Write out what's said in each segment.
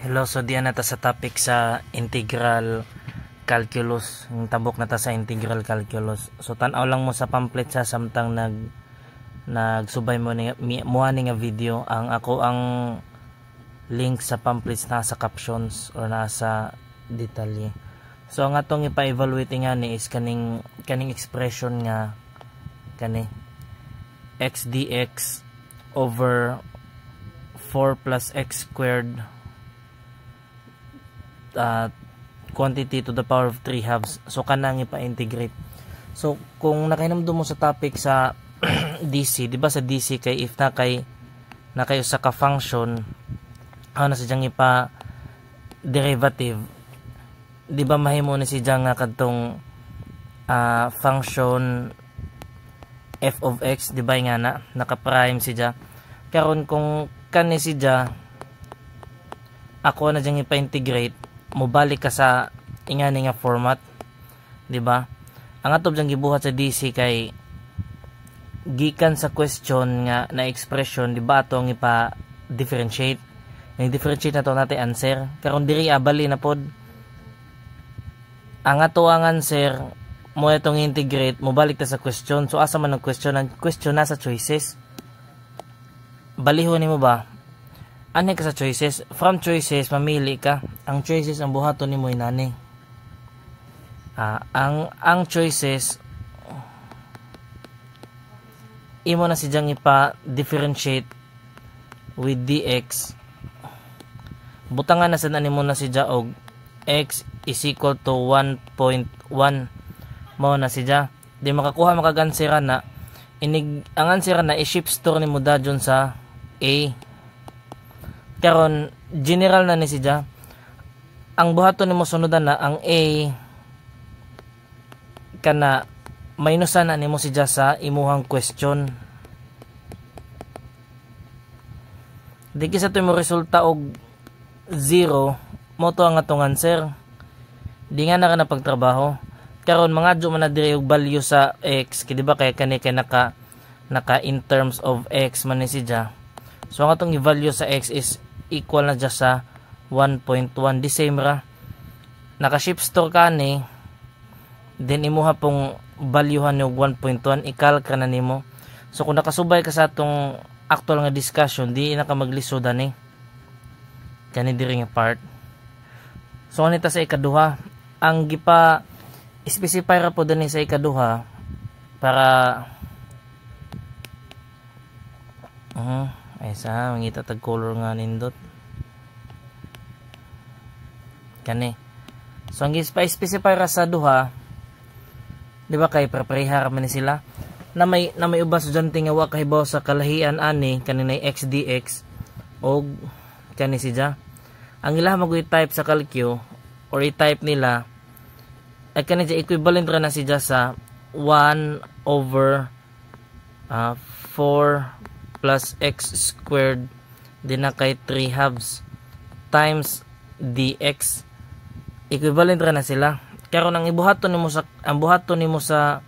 Hello, so diyan na ta sa topic sa integral calculus. Yung tabok na ta sa integral calculus. So tan-aw lang mo sa pamphlet sa samtang nagsubay mo ni nga video. Ang link sa pamphlets na sa captions or nasa detalye. So ang atong ipa-evaluate nga ni is kaning expression nga kani x dx over 4 plus x squared quantity to the power of 3 halves. So kanang ipa-integrate. So kung nakahinamdum mo sa topic sa DC, di ba sa DC kay if na kayo sa ka function na sa diyang ipa derivative, di ba mahimo na si diyang nga kadtong function f of x, di ba nga na naka-prime si dya. Karon kung kani si dya ako na diyang ipa-integrate, mobalik ka sa ingani nga format, di ba? Ang atob diyang gibuhat sa DC kay gikan sa question nga na expression, di ba ato ang ipa-differentiate. Yung differentiate na to natin answer. Karon diri abali na pod. Ang ato ang answer mo itong integrate, mobalik ta sa question. So asa man ang question? Ang question nasa choices. Balihon nimo ba? Ano ka sa choices? From choices, mamili ka. Ang choices, ang buhaton ni mo inani. Ang choices, imo na si diyang ipa-differentiate with dx. Butangan na sa nimo na si dya og x is equal to 1.1. Mao na si dya. Di makakuha makagansira na. Ang ansira na i-shift store ni mo dadyon sa a. Karon general na ni siya. Ang buhaton nimo sunodan na ang a kana minusan na nimo siya sa imuhang question. Di kisa to mo resulta og 0 mo to ang atong answer. Di nga na ka napagtrabaho. Karon mga adyo man na diri og value sa x, kay di ba kay kani kay naka in terms of x man ni siya. So ang atong i-value sa x is equal na dya sa 1.1. Di same ra. Naka-shift store ka ni, then imuha pong valuehan yung 1.1, i-calc na nimo. So kung nakasubay ka sa atong actual nga discussion, di na ka maglisoda ni. Kani diri nga part. So anita sa ikaduha, ang gipa specify ra po din sa ikaduha para ay sa mangita tag color nga nindot kani. So ang specify ra sa duha, di ba kay prepareha man ni sila na may ubas estudyante nga wa kahibaw sa kalahian ani kaninay x dx og kani siya. Ang ila mag-type sa calcu or i-type nila ay kani equivalent ra na siya sa 1 over 4 plus x squared din na kay 3 halves times dx. Equivalent ra na sila. Karon ang buhaton nimo sa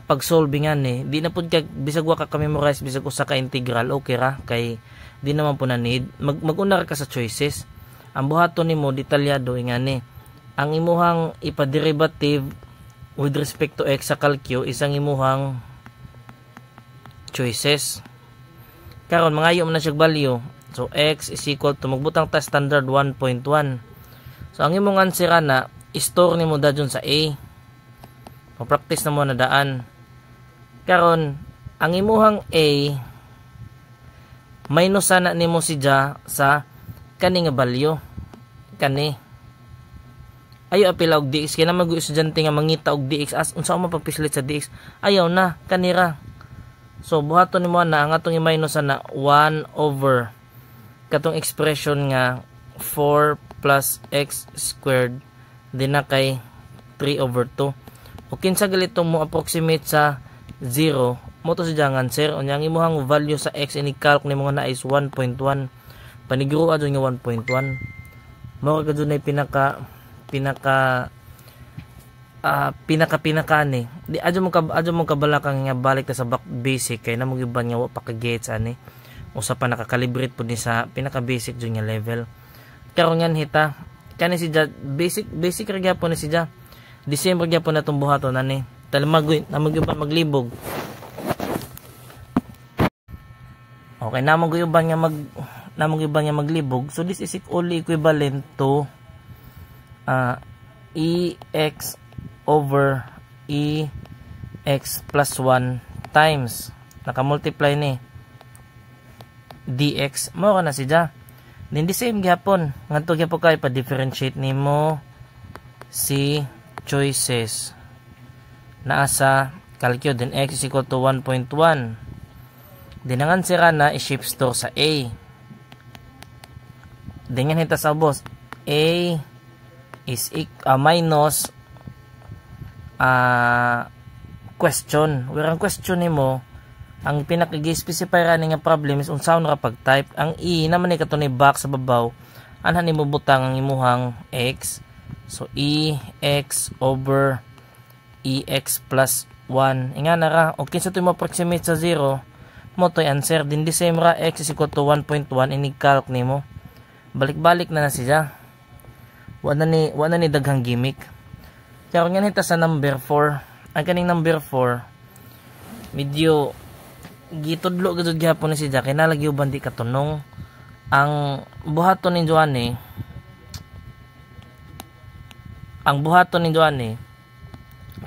pag-solvingan ni, di na pud kag bisag wa ka memorize, bisag usa ka integral, okay ra kay di naman po na need. Mag-una ka sa choices. Ang buhaton nimo detalyado ingani. Ang imuhang ipa-derivative with respect to x sa calcu isang imuhang choices. Karon mangayo man na siya value. So x is equal to magbutang ta standard 1.1. So ang imong answer na i-store nimo dadyon sa a. Pa-practice na mo na daan. Karon ang imuhang a minus na nimo siya sa kani nga value. Kani. Ayo apila og dx kay na mag-estudyante nga mangita og dx as unsa mo papislit sa dx. Ayaw na kanira. So buhaton nimo na ang atong i-minus na 1 over katong expression nga 4 plus x squared din na kay 3 over 2. O kinsa galito mo approximate sa 0 mo to sa answer. O yang imuhang value sa x ini-calc nimo na is 1.1. Paniguro adto nga 1.1. Mao ka dunay pinaka ni di adyo mo kabalakang nga balik ta sa back basic kay namo giban nga wa pa ka gets ani usa pa nakakalibrate po ni sa pinaka basic jud nga level. Karon nga hita kani si basic ra gyapon ni si December gyapon na tong buhaton ani talmagoy na maglibog. Okay, namaguyuban nga maglibog. So this is only equivalent to EX over EX plus 1 times naka-multiply ni DX mo na siya. Then the same gyapon ngadto gyapon kay pa-differentiate nimo si choices naa sa calcio. Then X is equal to 1.1. Then ang answer na i-shift store sa A. Then yan hita sa boss. A is minus question. Where ang question nimo ang pinaka-specify ra nga problem is unsaon ra pag-type. Ang E naman ni kato ni box sa babaw. Anhan nimo butang ang imuhang X. So EX over EX plus 1. Inga na ra. Okay sa ito mo approximate sa 0. Mo to answer. Din the same ra X is equal to 1.1. Inig-calc nimo. Balik-balik na siya. Wala ni daghang gimmick. Kaya nga hita sa number 4. Ang kaning number 4 medyo gitudlo gud gyapon ni siya kay nalagyo bandi katunong ang buhaton ni Joanne. Ang buhaton ni Joanne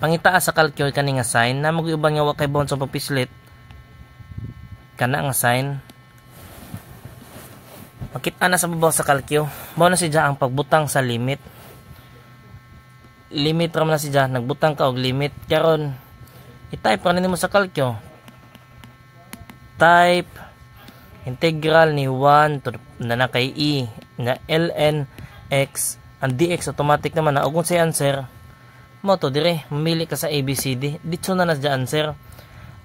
pangitaas sa calcio kani nga sign na mag-uban nga wa kay bounce sa papislit kana nga sign makita na sa babaw sa calcio mao na siya ang pagbutang sa limit ra man na siya nagbutang ka og limit. Karon i-type ra nimo sa calcio type integral ni 1 to na kay E na ln x ang dx automatic naman na ug sa answer mo to dire mamili ka sa ABCD dito na nasya answer.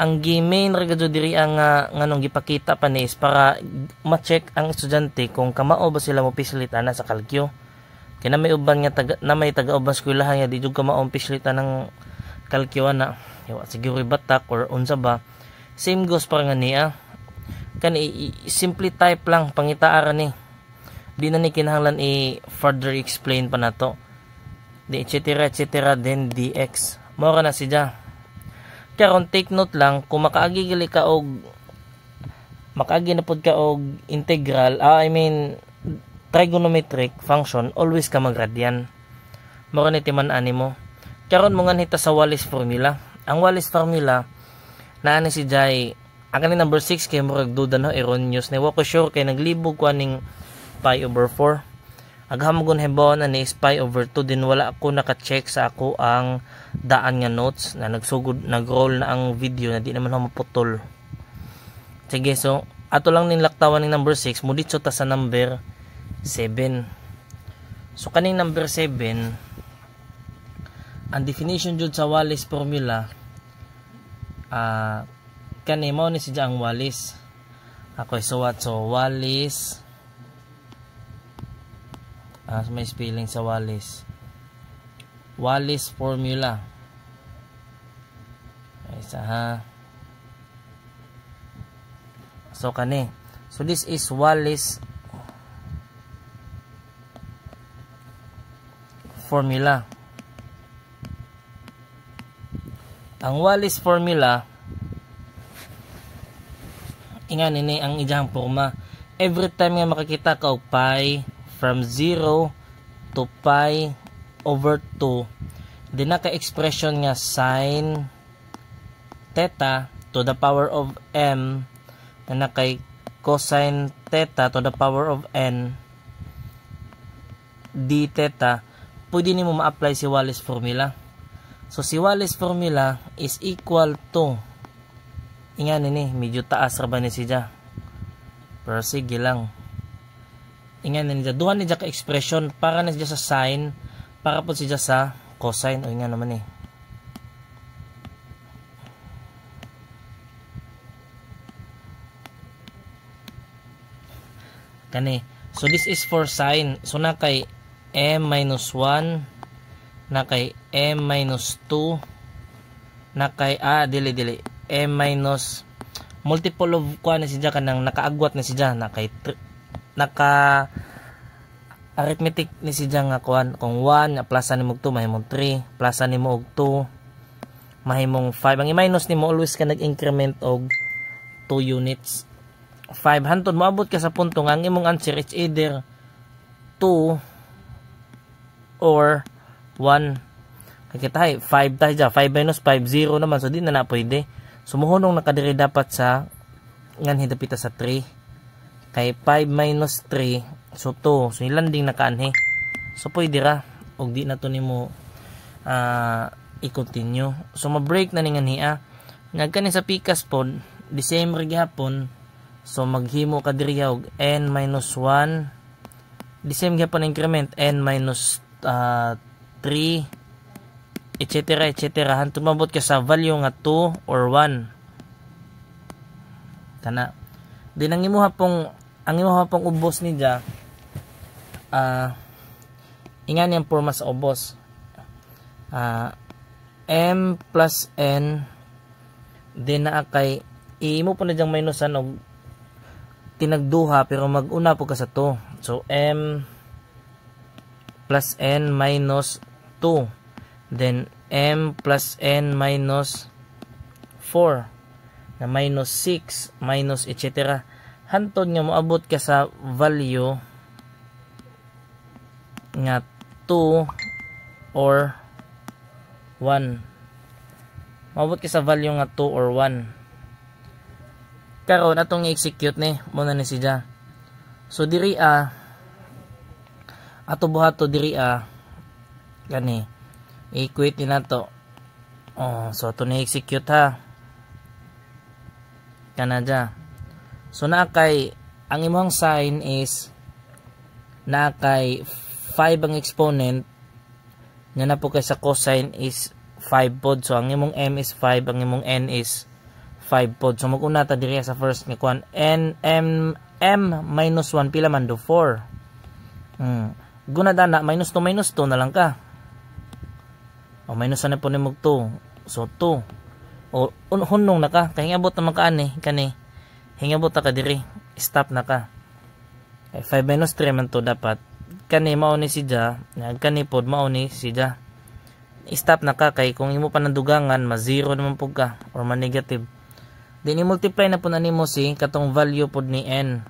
Ang main regado diri ang nganong gipakita pa ni is para ma-check ang estudyante kung kamao ba sila mo pislitan na sa calcio. Kaya na may uban nga may taga-uban eskwelahan nga di jud kamao pislitan ng calcio na siguro batak or unsa ba. Same goes para nga niya. Kani simply type lang pangitaara ni. Di na ni kinahanglan further explain pa nato. Di etc. then dx. Mao na siya. Karon take note lang kung makaagi ka og makaagi na pod ka og integral, trigonometric function, always ka magradian. Mao ni timan-ani mo. Karon mo nga hita sa Wallis formula. Ang Wallis formula na ani si Jai ang kaning number 6 kay murag duda no erroneous na wa ko sure kay naglibog ko aning pi over 4 aghamugon hembon ani is pi over 2 din wala ako naka-check sa ako ang daan nga notes na nagsugod nag-roll na ang video na di naman ako maputol. Sige, so ato lang ning laktawan ning number 6 mo dito ta sa number 7. So kaning number 7 ang definition jud sa Wallis formula kani mao ni siya ang Wallis. Ako isuwat so Wallis may spelling sa Wallis. Wallis formula. Isa ha. So kani. So this is Wallis formula. Ang Wallis formula ingan ini ang ijang forma. Every time nga makakita ka og pi from 0 to pi over 2, din naka expression nga sin theta to the power of m na kay cosine theta to the power of n d theta, pwede nimo ma-apply si Wallis formula. So si Wallis formula is equal to ingan ini medyo taas ra ba ni siya pero sige lang ingan ni siya duha ni siya ka expression para na siya sa sin para po siya sa cosine o ingan naman kani. So this is for sin. So na kay m minus 1 na kay m minus 2 na kay dili m minus multiple of kuha na siya kanang nakaagwat na siya naka arithmetic ni siya nga kuan kung 1 plusan nimo og 2 mahimong 3 plusan nimo og 2 mahimong 5 ang i-minus nimo always ka nag-increment og 2 units 5 hantod moabot ka sa punto nga ang imong answer is either 2 or 1 kakitahay 5 tayo dyan 5 minus 5 0 naman so di na pwede sumuhunong nakadiri dapat sa ngan hidapita sa 3 kay 5 minus 3 so 2 so ilanding nakaanhe so pwede ra og di na to nimo i-continue so ma-break na ni nganiha nagkani sa pikas pod the same rig hapon so maghimo ka diri og n minus 1 the same gyapon increment n minus 3 etc etc hantod mabot ka sa value nga 2 or 1 kana din ang imuha pong ubos ni ja ingan yung forma sa ubos m plus n din na kay imo po na dyang minusan og tinagduha pero mag-una po ka sa 2 so m plus n minus 2 then m plus n minus 4 na minus 6 minus etc hantod nga moabot ka sa value nga 2 or 1 moabot ka sa value nga 2 or 1 karon atong i-execute ni muna ni siya so diri ato buhato diri gani i-equate ni nato so ato na execute ha kana dya so nakay ang imong sign is nakay 5 ang exponent nga na po kay sa cosine is 5 pod so ang imong m is 5 ang imong n is 5 pod so mag-una ta diri sa first nga kuan n m minus 1 pila man do 4 guna dana minus 2 na lang ka o minus na po ni mog 2 so 2 o hunong na ka kay hingabot na makaani kani hingabot ta ka diri stop na ka kay 5 minus 3 man to dapat kani mao ni siya kani pod mao ni siya stop na ka kay kung imo pa nandugangan ma 0 naman pug ka or ma negative din i-multiply na po na nimo si katong value pod ni n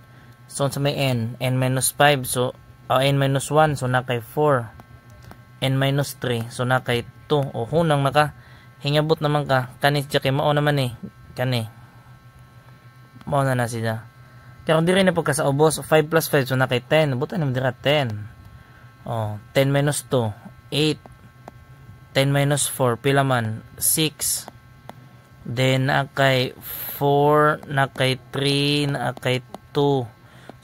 so sa may n minus 5 so n minus 1 so na kay 4 n minus 3 so na kay 2 o hunang naka hingabot naman ka kani siya kay mao naman kani mao na siya pero diri na po ka sa ubos 5 plus 5 so na kay 10 butan naman dira 10 10 minus 2 8 10 minus 4 pila man 6 then na kay 4 na kay 3 na kay 2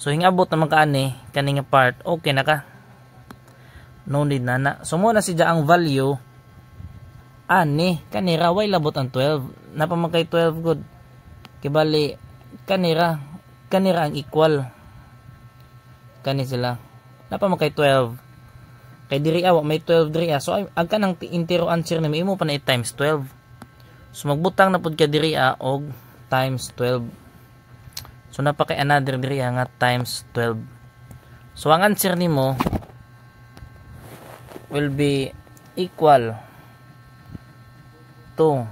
so hingabot naman ka kani nga part okay na ka no need na so mo na siya ang value kanira way labot ang 12 napamakay 12 good kibali kanira ang equal kani sila napamakay 12 kay diri may 12 diri so ang kanang intero answer nimo imo pa na times 12 so magbutang na pud ka diri og times 12 so napakay another diri nga times 12 so ang answer nimo will be equal to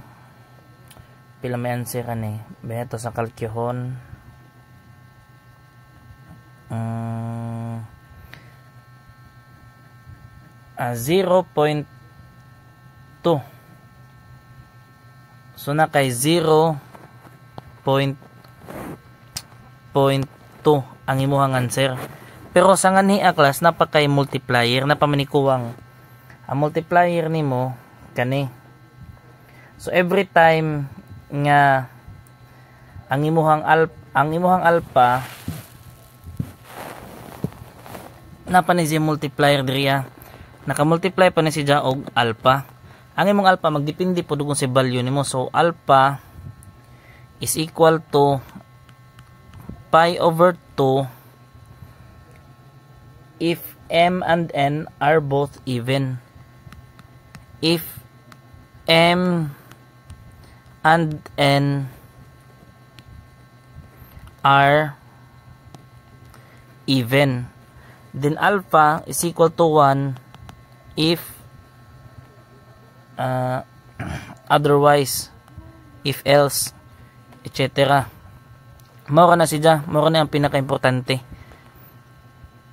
pila may answer kani beto sa kalkyuhon 0.2 so na kay 0.2 ang imuhang answer pero sa nganhi class napakay multiplier napamanikuwang ang multiplier nimo kani so every time nga ang imuhang alpha napa ni multiplier diriya naka-multiply pa ni siya og alpha ang imong alpha magdepende po kung si value nimo so alpha is equal to pi over 2 if m and n are both even if m and n are even. Then alpha is equal to 1 if otherwise, if else, etc. Mao na siya, mao na ang pinaka-importante.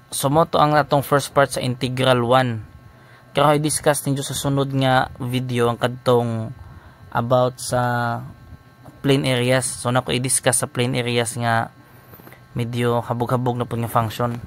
So mo to ang atong first part sa integral 1. Kaya i-discuss ninyo sa sunod nga video ang kadtong about sa plane areas. So na ko i-discuss sa plane areas nga medyo habog-habog na po nga function.